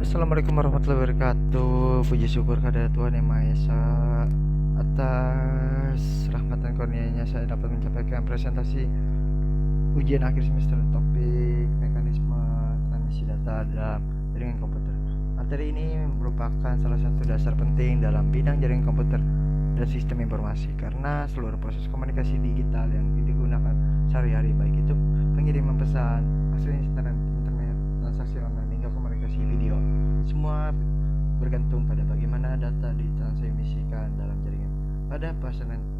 Assalamualaikum warahmatullahi wabarakatuh. Puji syukur kepada Tuhan Yang Maha Esa, atas rahmat dan karunia-Nya saya dapat menyampaikan presentasi ujian akhir semester topik mekanisme transmisi data dalam jaringan komputer. Materi ini merupakan salah satu dasar penting dalam bidang jaringan komputer dan sistem informasi, karena seluruh proses komunikasi digital yang digunakan sehari-hari, baik itu pengiriman pesan, akses internet, transaksi online, hingga komunikasi video, semua bergantung pada bagaimana data ditransmisikan dalam jaringan. Pada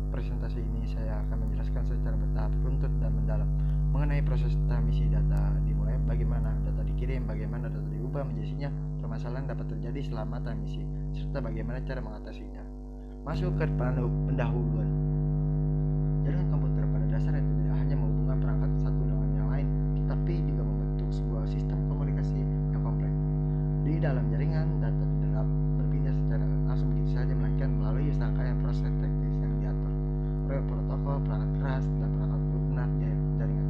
presentasi ini saya akan menjelaskan secara bertahap, runtut dan mendalam mengenai proses transmisi data, dimulai bagaimana data dikirim, bagaimana data diubah menjadi permasalahan dapat terjadi selama transmisi, serta bagaimana cara mengatasinya. Masuk ke pendahuluan. Jaringan komputer pada dasarnya tidak hanya menghubungkan perangkat satu dengan yang lain, tetapi juga membentuk sebuah sistem komunikasi yang kompleks. Di dalam jaringan, data tidak berpindah secara langsung begitu saja, melainkan melalui rangkaian proses teknis yang diatur oleh protokol, perangkat keras, dan perangkat lunak jaringan.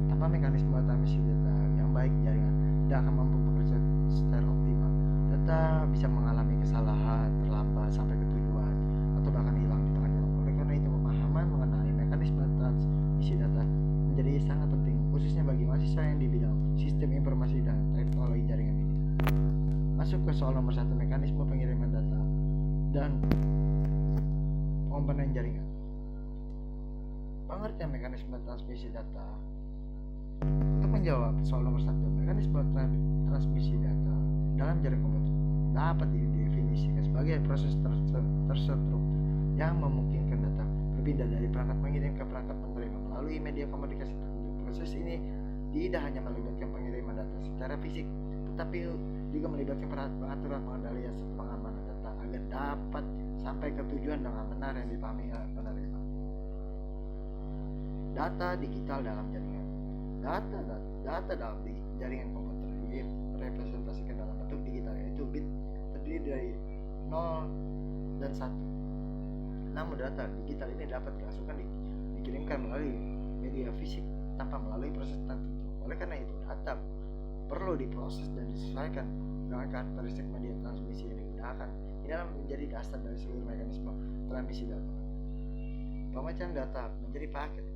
Tanpa mekanisme transmisi data yang baik, jaringan tidak akan mampu bekerja secara optimal. Data bisa mengalami kesalahan, terlambat sampai ke tujuan, atau bahkan hilang di tengah jalan. Oleh karena itu, pemahaman mengenai mekanisme transmisi data menjadi sangat penting, khususnya bagi mahasiswa yang di bidang sistem informasi dan teknologi jaringan ini. Masuk ke soal nomor 1, mekanisme pengiriman data dan komponen jaringan. Pengertian mekanisme transmisi data. Untuk menjawab soal nomor 1, mekanisme transmisi data dalam jaringan komputer dapat didefinisikan sebagai proses terstruktur yang memungkinkan data berpindah dari perangkat pengirim ke perangkat penerima melalui media komunikasi tertentu. Proses ini tidak hanya melibatkan pengiriman data secara fisik, tetapi juga melibatkan pengaturan, pengendalian, serta pengamanan data agar dapat sampai ke tujuan dengan benar yang dipahami oleh penerima. Data digital dalam jaringan. Data dalam jaringan komputer direpresentasikan dalam bentuk digital, yaitu bit terdiri dari 0 dan 1. Namun data digital ini dapat langsungkan dikirimkan melalui media fisik tanpa melalui proses tertentu. Oleh karena itu, data perlu diproses dan disesuaikan dengan karakteristik media transmisi yang digunakan. Ini adalah menjadi dasar dari seluruh mekanisme transmisi data. Pemecahan data menjadi paket.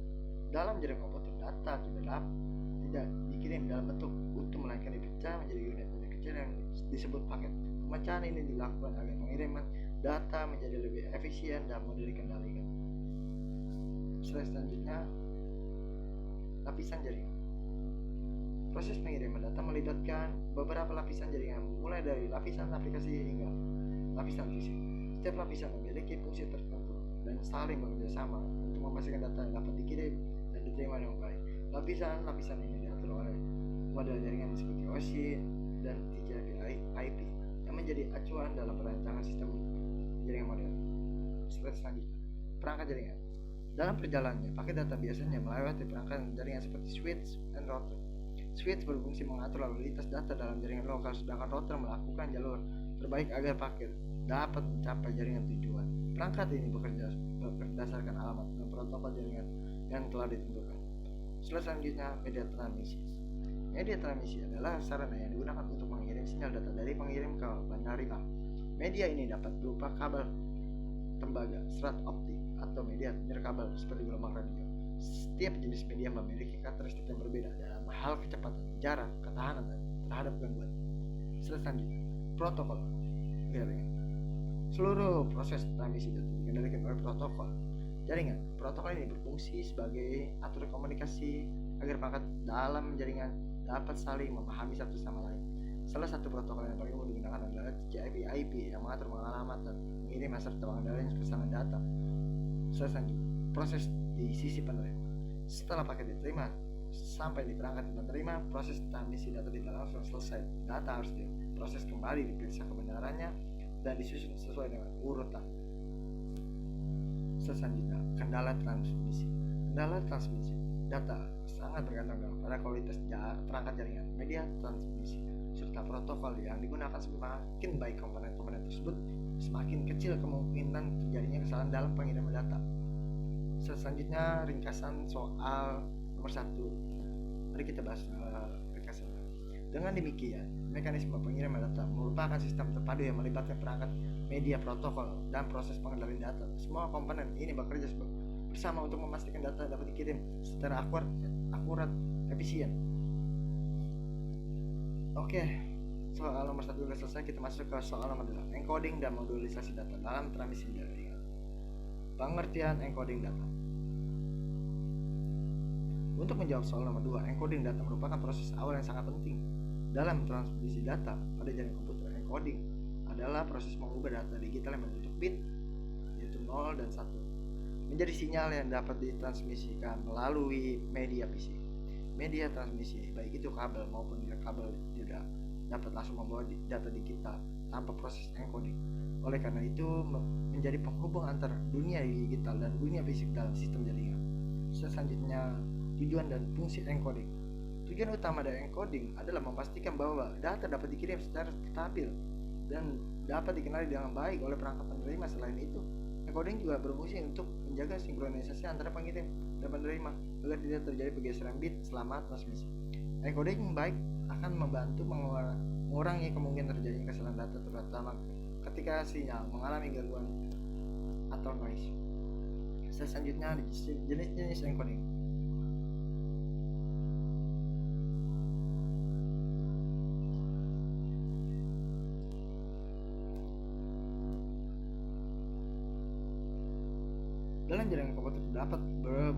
Dalam jaringan komputer, data tidak dikirim dalam bentuk utuh, melainkan dipecah menjadi unit kecil yang disebut paket. Pemecahan ini dilakukan agar pengiriman data menjadi lebih efisien dan mudah dikendalikan. Slide selanjutnya, lapisan jaringan. Proses pengiriman data melibatkan beberapa lapisan jaringan, mulai dari lapisan aplikasi hingga lapisan fisik. Setiap lapisan memiliki fungsi tertentu dan saling bekerja sama untuk memastikan data dapat dikirim dan diterima dengan baik. Lapisan ini diatur oleh model jaringan seperti OSI dan TCP/IP yang menjadi acuan dalam perancangan sistem jaringan modern. Slide selanjutnya, perangkat jaringan. Dalam perjalanannya, paket data biasanya melewati perangkat jaringan seperti switch dan router. Switch berfungsi mengatur lalu lintas data dalam jaringan lokal, sedangkan router melakukan jalur terbaik agar paket dapat mencapai jaringan tujuan. Perangkat ini bekerja berdasarkan alamat dan protokol jaringan yang telah ditentukan. Slide selanjutnya, media transmisi. Media transmisi adalah sarana yang digunakan untuk mengirim sinyal data dari pengirim ke penerima. Media ini dapat berupa kabel, tembaga, serat optik, atau media nirkabel seperti gelombang radio. Setiap jenis media memiliki karakteristik yang berbeda dalam hal kecepatan, jarak, ketahanan terhadap gangguan. Selanjutnya, protokol jaringan. Seluruh proses transmisi data dikendalikan oleh protokol jaringan. Protokol ini berfungsi sebagai atur komunikasi agar perangkat dalam jaringan dapat saling memahami satu sama lain. Salah satu protokol yang paling umum digunakan adalah TCP/IP yang mengatur pengalaman dan pengiriman serta pengendalian pesanan data. Selanjutnya, proses di sisi penerima. Setelah paket diterima sampai di perangkat penerima, proses transmisi data tidak langsung selesai. Data harus diproses kembali, diperiksa kebenarannya, dan disusun sesuai dengan urutan. Selanjutnya, kendala transmisi. Kendala transmisi data sangat bergantung pada kualitas perangkat jaringan, media transmisi, serta protokol yang digunakan. Semakin baik komponen-komponen tersebut, semakin kecil kemungkinan terjadinya kesalahan dalam pengiriman data. Selanjutnya, ringkasan soal nomor 1. Mari kita bahas ringkasan. Dengan demikian, mekanisme pengiriman data merupakan sistem terpadu yang melibatkan perangkat media, protokol, dan proses pengendalian data. Semua komponen ini bekerja bersama untuk memastikan data dapat dikirim secara akurat, efisien. Oke, soal nomor 1 sudah selesai. Kita masuk ke soal nomor 2, encoding dan modulisasi data dalam transmisi jaringan. Pengertian encoding data. Untuk menjawab soal nomor 2, encoding data merupakan proses awal yang sangat penting dalam transmisi data pada jaringan komputer. Encoding adalah proses mengubah data digital yang berbentuk bit, yaitu 0 dan 1, menjadi sinyal yang dapat ditransmisikan melalui media fisik. Media transmisi, baik itu kabel maupun tidak kabel, tidak dapat langsung membawa data digital tanpa proses encoding. Oleh karena itu, menjadi penghubung antara dunia digital dan dunia fisik dalam sistem jaringan. Selanjutnya, tujuan dan fungsi encoding. Tujuan utama dari encoding adalah memastikan bahwa data dapat dikirim secara stabil dan dapat dikenali dengan baik oleh perangkat penerima. Selain itu, encoding juga berfungsi untuk menjaga sinkronisasi antara pengirim dan penerima agar tidak terjadi pergeseran bit selama transmisi. Encoding baik akan membantu mengurangi kemungkinan terjadinya kesalahan data, terutama ketika sinyal mengalami gangguan atau noise. Selanjutnya, jenis-jenis encoding. Dalam jaringan komputer terdapat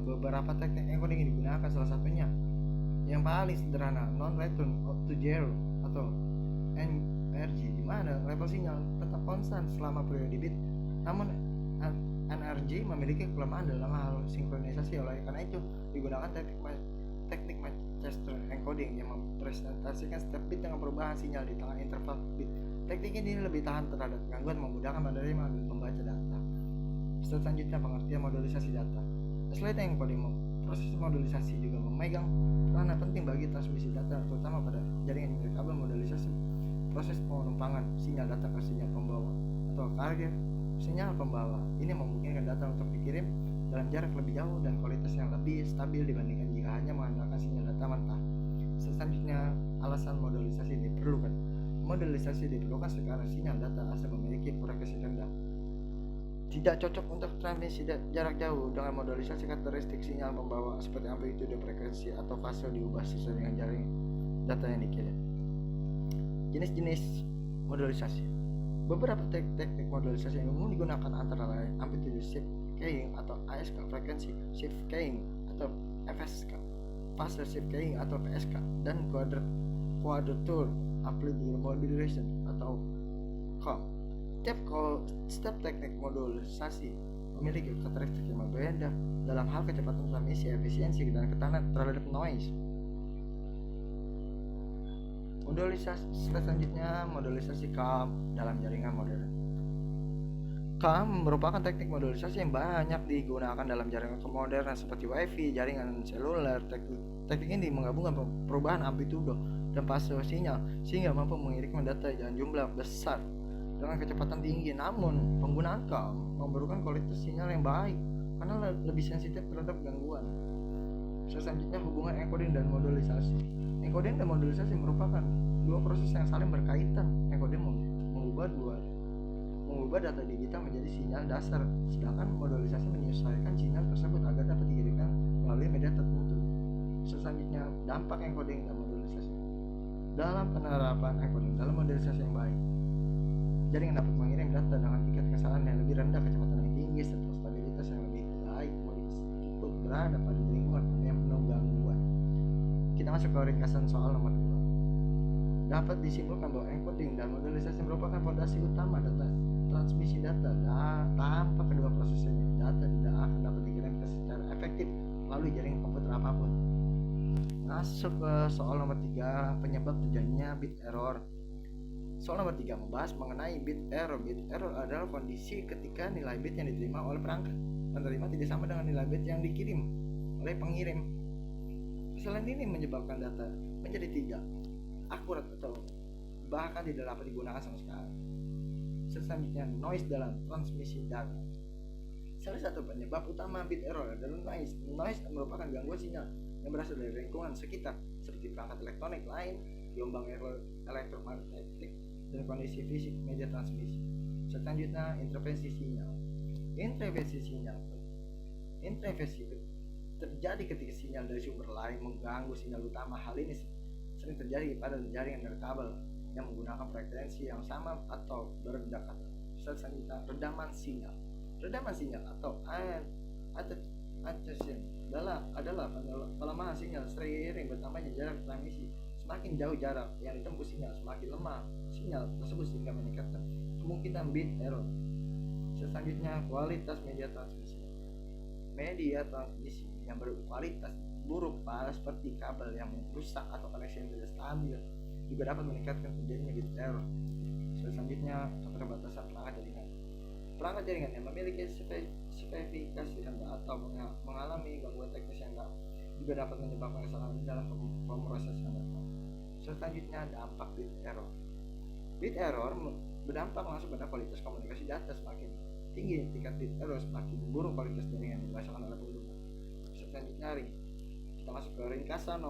beberapa teknik encoding yang digunakan. Salah satunya yang paling sederhana, non-return to zero atau NRZ, di mana level sinyal tetap konstan selama periode bit. Namun NRZ memiliki kelemahan dalam hal sinkronisasi. Oleh karena itu digunakan teknik Manchester encoding yang mempresentasikan setiap bit dengan perubahan sinyal di tengah interval bit. Teknik ini lebih tahan terhadap gangguan, memudahkan penerima membaca data. Selanjutnya, pengertian modulisasi data. Selain encoding, proses modulisasi juga memegang peranan penting bagi transmisi data, terutama pada jaringan kabel. Modulisasi proses penumpangan sinyal data ke sinyal pembawa atau carrier sinyal pembawa. Ini memungkinkan data untuk dikirim dalam jarak lebih jauh dan kualitas yang lebih stabil dibandingkan jika hanya mengandalkan sinyal data mentah. Selanjutnya, alasan modulisasi diperlukan. Modulisasi diperlukan karena sinyal data asal memiliki frekuensi rendah, tidak cocok untuk transmisi jarak jauh. Dengan modulisasi, karakteristik sinyal pembawa seperti amplitude, frekuensi, atau fase diubah sesuai dengan jaring data yang dikirim. Jenis-jenis modulisasi. Beberapa teknik modulisasi yang umum digunakan antara lain amplitude shift keying atau ASK, frekuensi shift keying atau FSK, fase shift keying atau PSK, dan quadrature amplitude modulation atau QAM. Setiap teknik modulisasi memiliki karakteristik yang berbeda dalam hal kecepatan transmisi, efisiensi, dan ketahanan terhadap noise. Selanjutnya, modulisasi QAM dalam jaringan modern. QAM merupakan teknik modulisasi yang banyak digunakan dalam jaringan modern seperti WiFi, jaringan seluler. Teknik ini menggabungkan perubahan amplitudo dan fase sinyal sehingga mampu mengirimkan data dalam jumlah besar dengan kecepatan tinggi. Namun, penggunaan QAM memerlukan kualitas sinyal yang baik karena lebih sensitif terhadap gangguan. Selanjutnya, hubungan encoding dan modulisasi. Encoding dan modulisasi merupakan dua proses yang saling berkaitan. Encoding mengubah data digital menjadi sinyal dasar, sedangkan modulisasi menyesuaikan sinyal tersebut agar dapat dikirimkan melalui media tertentu. Selanjutnya, dampak encoding dan modulisasi. Dalam penerapan encoding dalam modulisasi yang baik, jaringan dapat mengirim data dengan tingkat kesalahan yang lebih rendah, kecepatan yang tinggi, serta stabilitas yang lebih baik meskipun berada pada lingkungan yang penuh gangguan. Kita masuk ke ringkasan soal nomor 2. Dapat disimpulkan bahwa encoding dan modulisasi merupakan fondasi utama data transmisi data. Tanpa kedua proses ini, data tidak akan dapat dikirimkan secara efektif melalui jaringan komputer apapun. Masuk ke soal nomor 3, penyebab terjadinya bit error. Soal nomor 3 membahas mengenai bit error. Bit error adalah kondisi ketika nilai bit yang diterima oleh perangkat penerima tidak sama dengan nilai bit yang dikirim oleh pengirim. Kesalahan ini menyebabkan data menjadi tidak akurat atau bahkan tidak dapat digunakan sama sekali. Selanjutnya, noise dalam transmisi data. Salah satu penyebab utama bit error adalah noise. Noise merupakan gangguan sinyal yang berasal dari lingkungan sekitar seperti perangkat elektronik lain gelombang elektromagnetik, dan kondisi fisik media transmisi. Selanjutnya, intervensi sinyal. Intervensi terjadi ketika sinyal dari sumber lain mengganggu sinyal utama. Hal ini sering terjadi pada jaringan nirkabel yang menggunakan frekuensi yang sama atau berdekatan. Selanjutnya, redaman sinyal atau attenuation adalah pelemahan sinyal seiring bertambahnya jarak transmisi. Semakin jauh jarak yang ditempuh sinyal, semakin lemah sinyal tersebut sehingga meningkatkan kemungkinan bit error. Selanjutnya, kualitas media transmisi yang berkualitas buruk seperti kabel yang rusak atau koneksi yang tidak stabil juga dapat meningkatkan terjadinya bit error. Selanjutnya, keterbatasan perangkat jaringan yang memiliki spesifikasi rendah atau mengalami gangguan teknis yang juga dapat menyebabkan kesalahan dalam pemrosesan data. Selanjutnya, dampak bit error berdampak langsung pada kualitas komunikasi data. Semakin tinggi tingkat bit error, semakin buruk kualitas jaringan yang dirasakan oleh pengguna. Selanjutnya, kita masuk ke ringkasan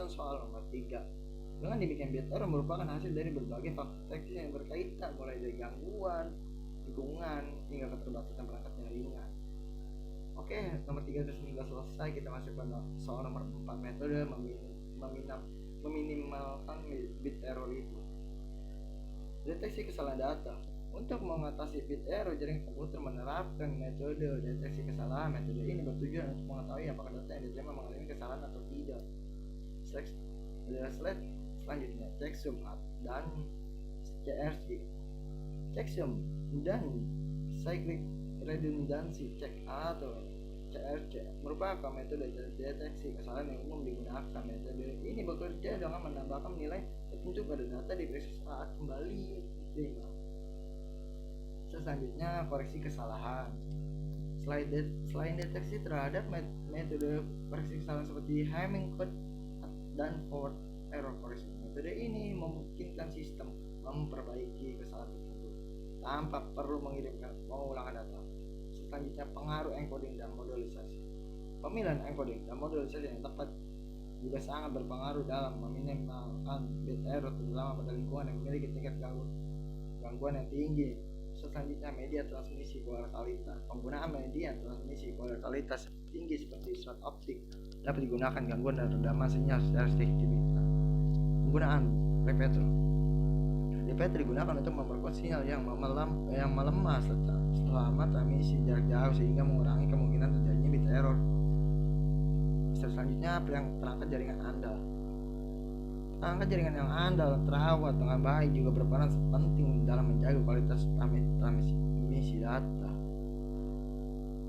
soal nomor 3. Dengan demikian, bit error merupakan hasil dari berbagai faktor teknis yang berkaitan, mulai dari gangguan lingkungan hingga keterbatasan perangkat jaringan. Oke, nomor 3 sudah selesai. Kita masuk ke soal nomor 4, metode meminimalkan bit error itu. Deteksi kesalahan data. Untuk mengatasi bit error, jaringan komputer menerapkan metode deteksi kesalahan. Metode ini bertujuan untuk mengetahui apakah data yang diterima mengalami kesalahan atau tidak. Selanjutnya, checksum dan CRC. Checksum dan cyclic redundancy check atau CRC merupakan metode deteksi kesalahan yang umum digunakan. Metode ini bekerja dengan menambahkan nilai tertentu pada data diperiksa saat kembali diterima. Selanjutnya, koreksi kesalahan. Selain deteksi terhadap metode koreksi kesalahan seperti Hamming code dan forward error correction, metode ini memungkinkan sistem memperbaiki kesalahan tersebut tanpa perlu mengulangi data. Selanjutnya, pengaruh encoding dan modulisasi. Pemilihan encoding dan modulisasi yang tepat juga sangat berpengaruh dalam meminimalkan bit error, terutama pada lingkungan yang memiliki tingkat gangguan yang tinggi. Selanjutnya, media transmisi kualitas. Penggunaan media transmisi kualitas tinggi seperti slot optik dapat digunakan gangguan dan redaman sinyal secara signifikan. Penggunaan repeater digunakan untuk memperkuat sinyal yang melemah selama transmisi jarak jauh sehingga mengurangi kemungkinan terjadinya bit error. Selanjutnya, perangkat jaringan andal. Perangkat jaringan yang andal terawat dengan baik juga berperan penting dalam menjaga kualitas transmisi data.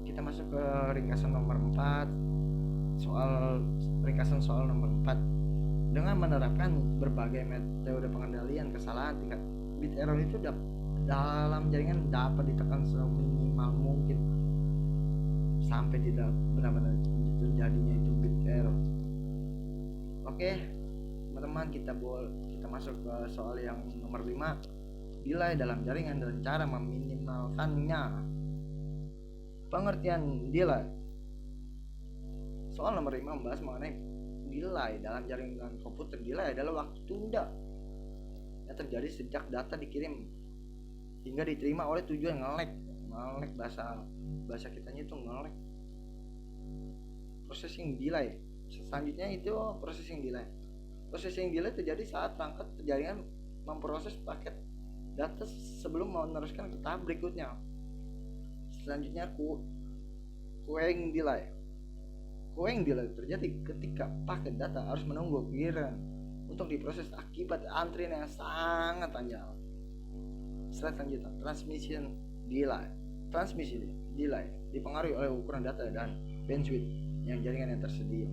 Kita masuk ke ringkasan nomor 4. Ringkasan soal nomor 4. Dengan menerapkan berbagai metode pengendalian kesalahan, tingkat bit error itu dalam jaringan dapat ditekan seminimal mungkin sampai tidak benar-benar terjadinya itu bit error. Oke, teman-teman, kita masuk ke soal yang nomor 5. Delay dalam jaringan dan cara meminimalkannya. Pengertian delay. Soal nomor 5 membahas mengenai delay dalam jaringan komputer. Delay adalah waktu tunda yang terjadi sejak data dikirim hingga diterima oleh tujuan. Nge-lag bahasa kitanya itu nge-lag. Processing delay. Selanjutnya itu processing delay. Processing delay terjadi saat perangkat jaringan memproses paket data sebelum meneruskan ke tahap berikutnya. Selanjutnya, queuing delay. Queuing delay terjadi ketika paket data harus menunggu giliran untuk diproses akibat antrian yang sangat panjang. Selanjutnya, transmission delay. Transmission delay dipengaruhi oleh ukuran data dan bandwidth yang jaringan yang tersedia.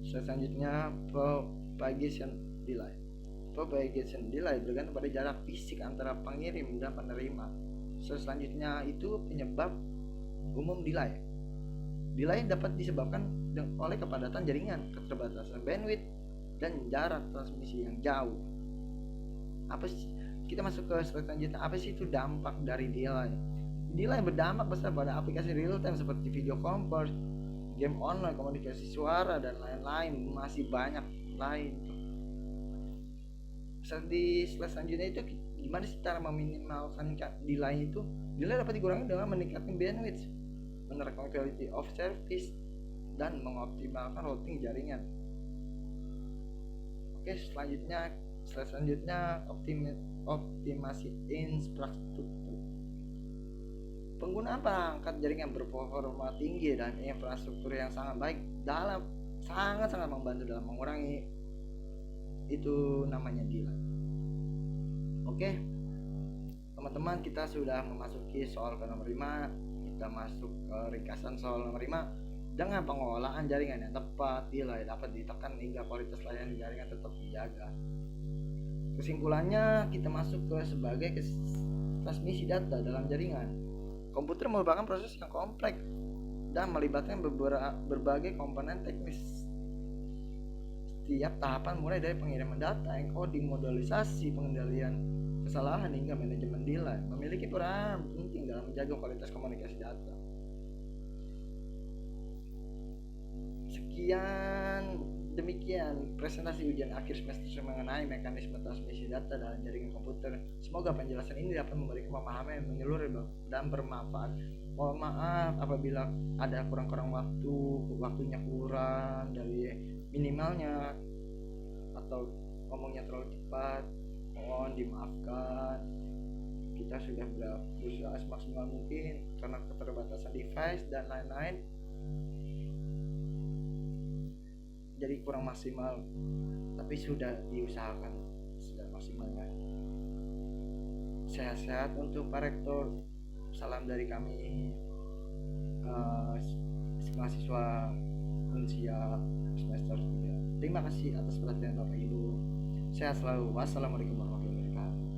Selanjutnya, propagation delay. Propagation delay bergantung pada jarak fisik antara pengirim dan penerima. Selanjutnya itu penyebab umum delay. Delay dapat disebabkan oleh kepadatan jaringan, keterbatasan bandwidth, dan jarak transmisi yang jauh. Kita masuk ke selanjutnya. Apa sih itu dampak dari delay? Delay berdampak besar pada aplikasi real time seperti video conference, game online, komunikasi suara, dan lain-lain. Masih banyak lain. di slide selanjutnya itu gimana sih cara meminimalkan delay itu. Delay dapat dikurangi dengan meningkatkan bandwidth, menerapkan quality of service, dan mengoptimalkan routing jaringan. Oke, slide selanjutnya optimasi infrastruktur. Penggunaan perangkat jaringan berperforma tinggi dan infrastruktur yang sangat baik sangat membantu dalam mengurangi itu namanya delay. Oke, teman-teman, kita sudah memasuki soal ke nomor 5. Kita masuk ke ringkasan soal nomor 5. Dengan pengelolaan jaringan yang tepat, delay dapat ditekan hingga kualitas layanan jaringan tetap dijaga. Kesimpulannya, kita masuk ke sebagai transmisi data dalam jaringan. Komputer merupakan proses yang kompleks dan melibatkan berbagai komponen teknis. Setiap tahapan mulai dari pengiriman data, encoding, modulisasi, pengendalian kesalahan hingga manajemen delay memiliki peran penting dalam menjaga kualitas komunikasi data. Demikian presentasi ujian akhir semester mengenai mekanisme transmisi data dalam jaringan komputer. Semoga penjelasan ini dapat memberikan pemahaman yang menyeluruh dan bermanfaat. Mohon maaf apabila ada waktunya kurang dari minimalnya atau ngomongnya terlalu cepat, mohon dimaafkan. Kita sudah berusaha semaksimal mungkin karena keterbatasan device dan lain-lain, jadi kurang maksimal, tapi sudah diusahakan sudah maksimalnya. Sehat-sehat untuk Pak Rektor. Salam dari kami, mahasiswa Unsia semester 3. Terima kasih atas perhatian Bapak Ibu. Sehat selalu. Wassalamualaikum warahmatullahi wabarakatuh.